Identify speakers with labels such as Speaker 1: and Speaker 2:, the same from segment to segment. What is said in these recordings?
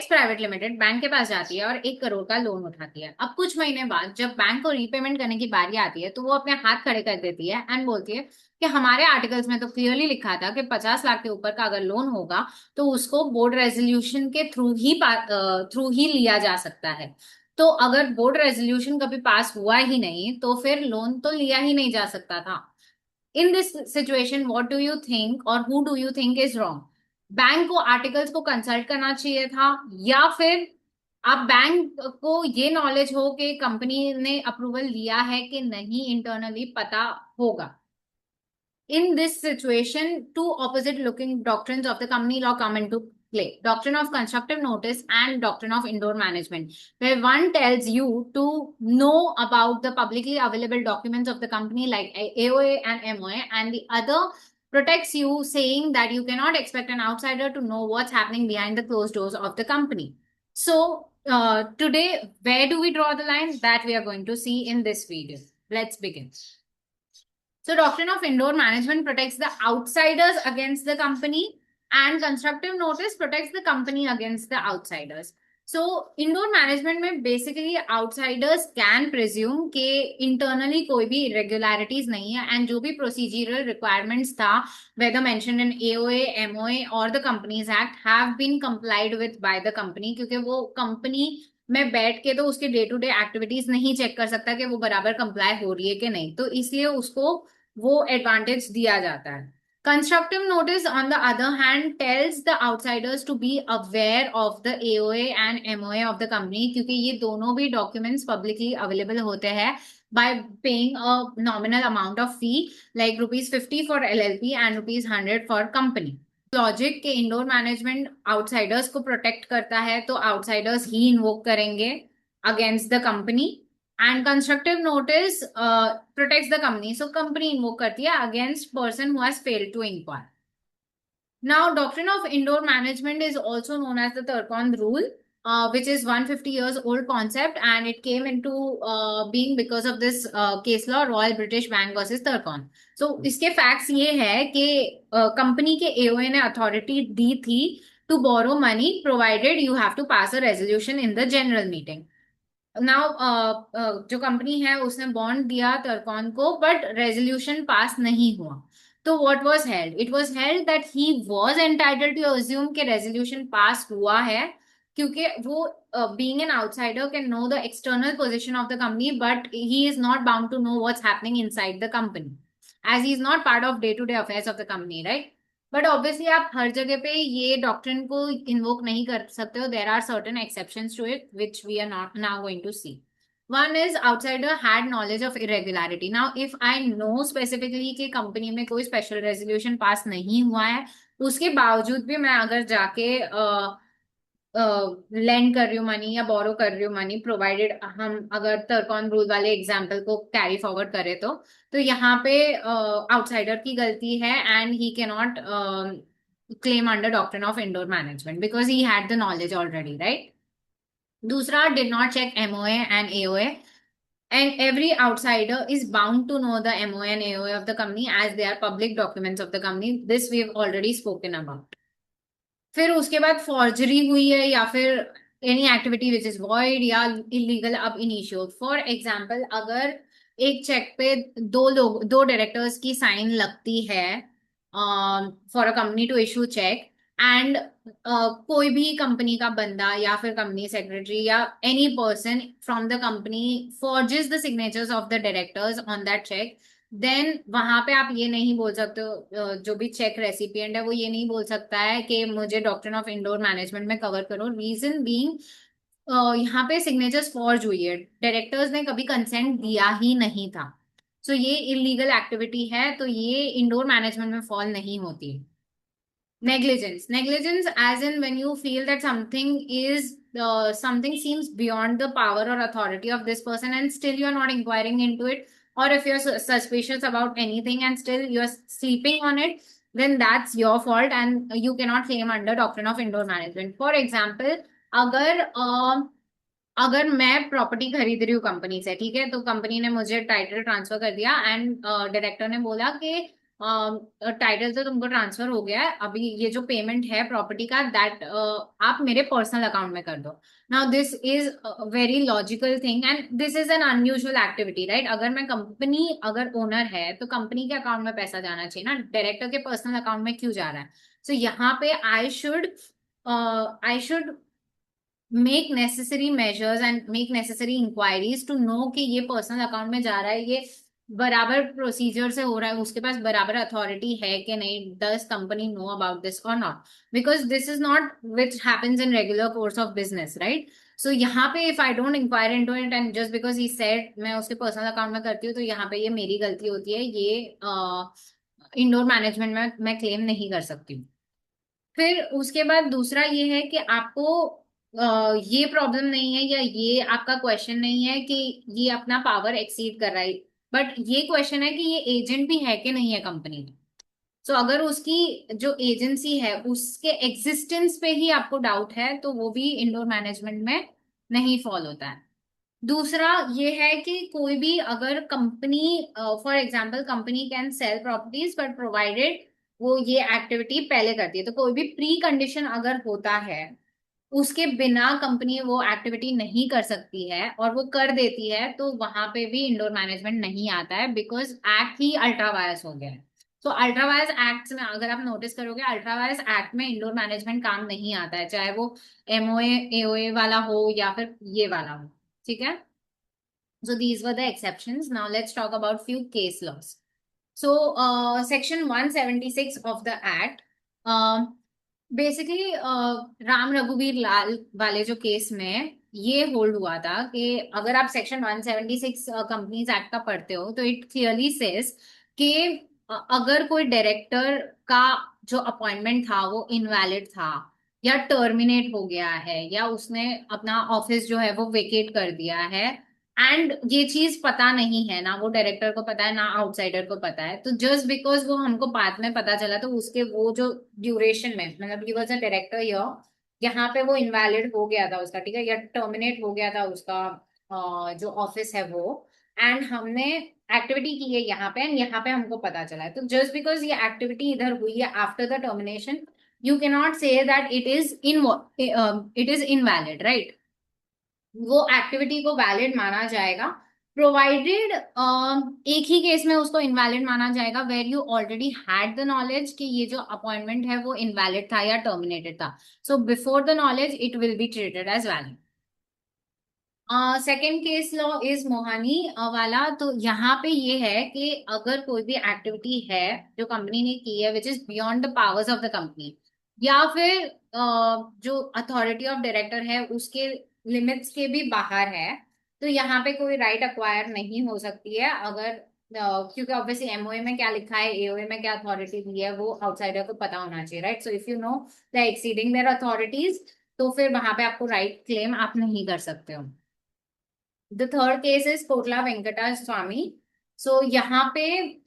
Speaker 1: Private limited bank के पास जाती है और 1 करोड़ का लोन उठाती है। अब कुछ महीने बाद जब बैंक को रीपेमेंट करने की बारी आती है तो वो अपने हाथ खड़े कर देती है एंड बोलती है कि हमारे आर्टिकल्स में तो क्लियरली लिखा था कि 50 लाख के ऊपर का अगर लोन होगा तो उसको बोर्ड रेजोल्यूशन के थ्रू ही लिया जा सकता है। तो अगर बोर्ड रेजोल्यूशन कभी पास हुआ ही नहीं तो फिर लोन तो लिया ही नहीं जा सकता था। In this situation what do you think और who do you think is wrong? Bank को आर्टिकल्स को कंसल्ट करना चाहिए था, या फिर आप बैंक को ये नॉलेज हो कि कंपनी ने अप्रूवल लिया है कि नहीं इंटरनली पता होगा? In this situation, two opposite looking doctrines of the company law come into play: doctrine of constructive notice and doctrine of indoor management, where one tells you to know about the publicly available documents of the company like AOA and MOA, and the other protects you, saying that you cannot expect an outsider to know what's happening behind the closed doors of the company. So, today, where do we draw the line? That we are going to see in this video. Let's begin. So doctrine of indoor management protects the outsiders against the company, and constructive notice protects the company against the outsiders. So indoor management में basically outsiders can presume कि internally कोई भी irregularities नहीं है, and जो भी procedural requirements था whether mentioned in AOA, MOA or the Companies Act have been complied with by the company, क्योंकि वो company में बैठ के तो उसके डे टू डे एक्टिविटीज नहीं चेक कर सकता कि वो बराबर कंप्लाई हो रही है कि नहीं, तो इसलिए उसको वो एडवांटेज दिया जाता है। Constructive notice on the other hand tells the outsiders to be aware of the AOA and MOA of the company, क्योंकि ये दोनों भी डॉक्यूमेंट्स पब्लिकली अवेलेबल होते हैं by paying a nominal amount of fee like ₹50 for LLP and ₹100 for company. Logic के indoor management outsiders को protect करता है तो आउटसाइडर्स ही इन्वोक करेंगे against the company, and constructive notice protects the company, so company invoke करती है against person who has failed to enquire. Now, doctrine of indoor management is also known as the Turcon rule, which is 150 years old concept, and it came into being because of this case law Royal British Bank versus Turcon. So इसके facts ये है कि company के AOA ने authority दी थी to borrow money provided you have to pass a resolution in the general meeting. Now जो company है उसने बॉन्ड दिया टर्कॉन को, बट रेजोल्यूशन पास नहीं हुआ. तो what was held? It was held that he was entitled to assume कि resolution पास हुआ है, क्योंकि वो being an outsider can know the external position of the company, but he is not bound to know what's happening inside the company, as he is not part of day to day affairs of the company, right? But obviously आप हर जगह पे ये doctrine को invoke नहीं कर सकते हो. There are certain exceptions to it which we are not now going to see. One is outsider had knowledge of irregularity. Now, if I know specifically कि कंपनी में कोई स्पेशल रेजोल्यूशन पास नहीं हुआ है, उसके बावजूद भी मैं अगर जाके लेंड कर रही हूँ मनी या बोरो कर रही हूँ मनी, प्रोवाइडेड हम अगर टर्कॉन रूल वाले एग्जाम्पल को कैरी फॉरवर्ड करें तो यहाँ पे आउटसाइडर की गलती है, and he can not claim under doctrine of indoor management because he had the knowledge already, right? दूसरा, did not check MOA and AOA, and every outsider is bound to know the MOA and AOA of the company as they are public documents of the company. This we have already spoken about. फिर उसके बाद forgery हुई है या फिर any activity which is void या illegal अब initiate. For example, अगर एक चेक पे दो डायरेक्टर्स की साइन लगती है for a company to issue cheque, and कोई भी कंपनी का बंदा या फिर कंपनी सेक्रेटरी या any person from the company forges the signatures of the directors on that check, then वहां पे आप ये नहीं बोल सकते हो, जो भी चेक रेसिपिएंट है वो ये नहीं बोल सकता है कि मुझे डॉक्ट्रिन ऑफ इंडोर मैनेजमेंट में कवर करो. रीजन बीइंग, यहाँ पे सिग्नेचर्स फॉर्ज हुई है, डायरेक्टर्स ने कभी कंसेंट दिया ही नहीं था, सो ये इलीगल एक्टिविटी है, तो ये इंडोर मैनेजमेंट में फॉल नहीं होती. Negligence as in when you feel that something seems beyond the power or authority of this person and still you're not inquiring into it, or if you're suspicious about anything and still you're sleeping on it, then that's your fault and you cannot claim under doctrine of indoor management. For example, अगर अगर मैं property खरीद रही हूँ company से, ठीक है, तो कंपनी ने मुझे टाइटल ट्रांसफर कर दिया एंड डायरेक्टर ने बोला कि टाइटल तो तुमको ट्रांसफर हो गया है, अभी ये जो पेमेंट है प्रॉपर्टी का दैट आप मेरे पर्सनल अकाउंट में कर दो। Now this is very logical thing and this is an unusual activity, right? अगर मैं कंपनी अगर ओनर है तो कंपनी के अकाउंट में पैसा जाना चाहिए ना, डायरेक्टर के पर्सनल अकाउंट में क्यों जा रहा है? सो यहाँ पे I should make necessary measures and make necessary enquiries to know कि ये पर्सनल अकाउंट में जा रहा है, ये बराबर प्रोसीजर से हो रहा है, उसके पास बराबर अथॉरिटी है कि नहीं, does company know about this और not, because this is not which happens in regular course of business, right? So यहाँ पे if I don't inquire into it and just because he said मैं उसके personal account में करती हूँ, तो यहाँ पे ये मेरी गलती होती है, ये इंडोर मैनेजमेंट में मैं क्लेम नहीं कर सकती हूँ। फिर उसके बाद दूसरा ये है कि आपको ये प्रॉब्लम नहीं है या ये आपका क्वेश्चन नहीं है कि ये अपना पावर एक्सीड कर रहा है, बट ये क्वेश्चन है कि ये एजेंट भी है कि नहीं है कंपनी में। सो अगर उसकी जो एजेंसी है उसके एग्जिस्टेंस पे ही आपको डाउट है तो वो भी इंडोर मैनेजमेंट में नहीं फॉल होता है। दूसरा ये है कि कोई भी अगर company, for example company can sell properties but provided वो ये एक्टिविटी पहले करती है, तो कोई भी प्री कंडीशन अगर होता है उसके बिना कंपनी वो एक्टिविटी नहीं कर सकती है और वो कर देती है, तो वहां पे भी इंडोर मैनेजमेंट नहीं आता है because act he ultra vires हो गया है। तो अल्ट्रा वायरस एक्ट में अगर आप नोटिस करोगे, अल्ट्रा वायरस एक्ट में इंडोर मैनेजमेंट काम नहीं आता है, चाहे वो एमओए एओए वाला हो या फिर ये वाला हो, ठीक है? So these were the exceptions. Now let's talk about few case laws. So section 176 of the act, basically Ram रघुवीर लाल वाले जो केस में ये होल्ड हुआ था कि अगर आप सेक्शन 176 कंपनीज एक्ट का पढ़ते हो तो इट क्लियरली सेज कि अगर कोई डायरेक्टर का जो अपॉइंटमेंट था वो इनवैलिड था या टर्मिनेट हो गया है या उसने अपना ऑफिस जो है वो वेकेट कर दिया है, एंड ये चीज पता नहीं है ना वो डायरेक्टर को पता है ना आउटसाइडर को पता है, तो जस्ट बिकॉज वो हमको बाद में पता चला तो उसके वो जो ड्यूरेशन में, मतलब ही वॉज अ डायरेक्टर यहाँ पे वो इनवैलिड हो गया था उसका, ठीक है, या टर्मिनेट हो गया था उसका जो ऑफिस है वो, एंड हमने एक्टिविटी की है यहाँ पे एंड यहाँ पे हमको पता चला है, तो जस्ट बिकॉज ये एक्टिविटी इधर हुई है after the termination you can not say that it is invalid, right? वो एक्टिविटी को वैलिड माना जाएगा प्रोवाइडेड एक ही केस में उसको इनवैलिड माना जाएगा where you already had the knowledge कि ये जो अपॉइंटमेंट है वो इनवैलिड था या टर्मिनेटेड था। So before the knowledge it will be treated as valid. Second case law is Mahoney वाला, तो यहाँ पे ये है कि अगर कोई भी एक्टिविटी है जो कंपनी ने की है which is beyond the powers of the company या फिर जो अथॉरिटी ऑफ डायरेक्टर है उसके लिमिट्स के भी बाहर है, तो यहाँ पे कोई राइट अक्वायर नहीं हो सकती है अगर क्योंकि ऑब्वियसली एमओए में क्या लिखा है, एओए में क्या अथॉरिटी दी है वो आउटसाइडर को पता होना चाहिए, right? So if you know the exceeding their authorities तो फिर वहां पे आपको राइट क्लेम आप नहीं कर सकते हो। The third case is Kotla Venkata Swamy. So यहाँ पे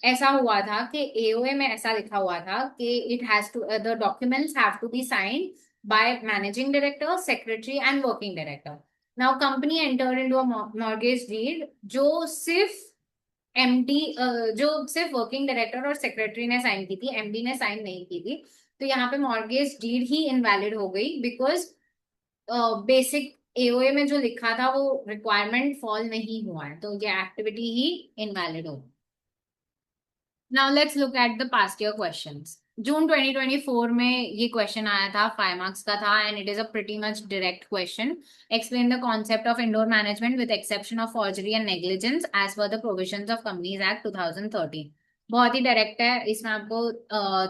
Speaker 1: ऐसा हुआ था कि एओए में ऐसा लिखा हुआ था कि it has to the documents have to be signed by managing director, secretary and working director. Now company entered into a mortgage deed जो सिर्फ एमडी जो सिर्फ वर्किंग डायरेक्टर और सेक्रेटरी ने साइन की थी, एमडी ने साइन नहीं की थी, तो यहाँ पे मॉर्गेज डीड ही इनवैलिड हो गई बिकॉज बेसिक एओए में जो लिखा था वो रिक्वायरमेंट फॉल नहीं हुआ है, तो ये एक्टिविटी ही इनवैलिड हो। Now let's look at the past year questions. जून 2024 में ये क्वेश्चन आया था, 5 मार्क्स का था and it is a pretty much direct question. Explain the concept of indoor management with exception of forgery and negligence as per the provisions of companies act 2013। बहुत ही direct है, इसमें आपको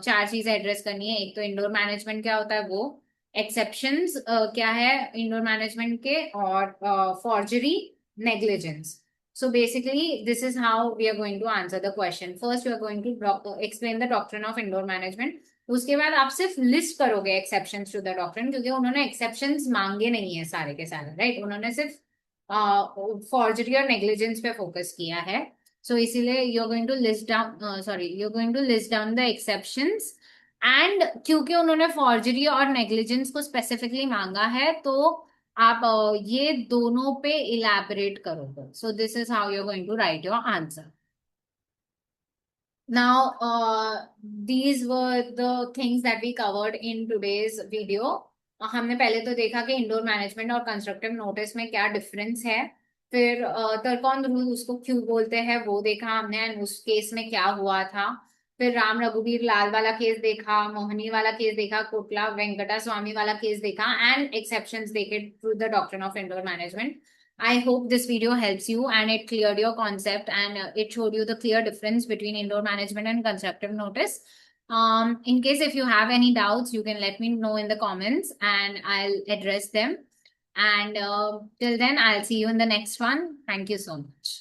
Speaker 1: चार चीजें एड्रेस करनी है। एक तो इंडोर मैनेजमेंट क्या होता है वो, एक्सेप्शंस क्या है इंडोर मैनेजमेंट के, और forgery, negligence. So basically, this is how we are going to answer the question. First, we are going to explain the doctrine of indoor management. उसके बाद आप सिर्फ लिस्ट करोगे एक्सेप्शंस टू द डॉक्ट्रिन, क्योंकि उन्होंने exceptions मांगे नहीं है सारे के सारे, राइट? उन्होंने सिर्फ फॉर्जरी और नेग्लिजेंस पे फोकस किया है। सो इसीलिए you are going to list down, sorry, you are going to list down the exceptions, and क्योंकि उन्होंने फॉर्जरी और नेग्लिजेंस को स्पेसिफिकली मांगा है तो आप ये दोनों पे इलैबोरेट करोगे। So this is how you are going to write your answer. Now, these were the things that we covered in today's video. हमने पहले तो देखा कि इंडोर मैनेजमेंट और कंस्ट्रक्टिव नोटिस में क्या डिफरेंस है। फिर तरकौंद रूल उसको क्यों बोलते हैं वो देखा हमने, एंड उस केस में क्या हुआ था। फिर राम रघुवीर लाल वाला केस देखा, मोहनी वाला केस देखा, कोटला वेंकटा स्वामी वाला केस देखा, एंड एक्सेप्शंस देखे through the doctrine of indoor management. I hope this video helps you and it cleared your concept, and it showed you the clear difference between indoor management and constructive notice. In case if you have any doubts, you can let me know in the comments and I'll address them. And till then, I'll see you in the next one. Thank you so much.